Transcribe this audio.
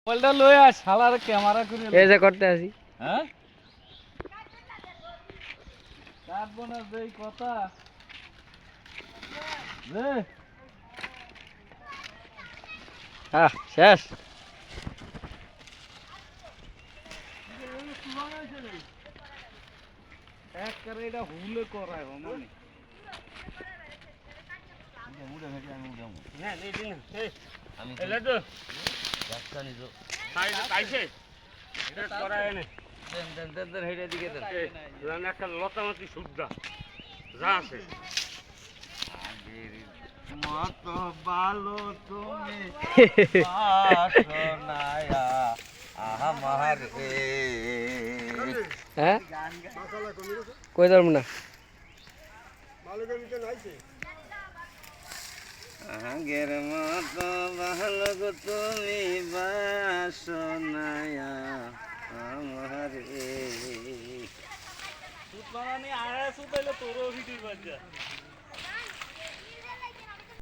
মোবাইলটা লই আয় শালার ক্যামেরা করে এই যে করতে আসি। হ্যাঁ কাটবো না যেই কথা রে শেষ। এক করে এটা হুলে করায় মানে লতামতি সুদ্ধা যা আছে মত ভালো তুমি বাসনায়া আমার হ্যাঁ কই ধরব না আগের মতো ভালো গো তুমি বাসনায়া আমার সুত বানানি আয়া সুত হইলে তোরও ভিডিও বাজা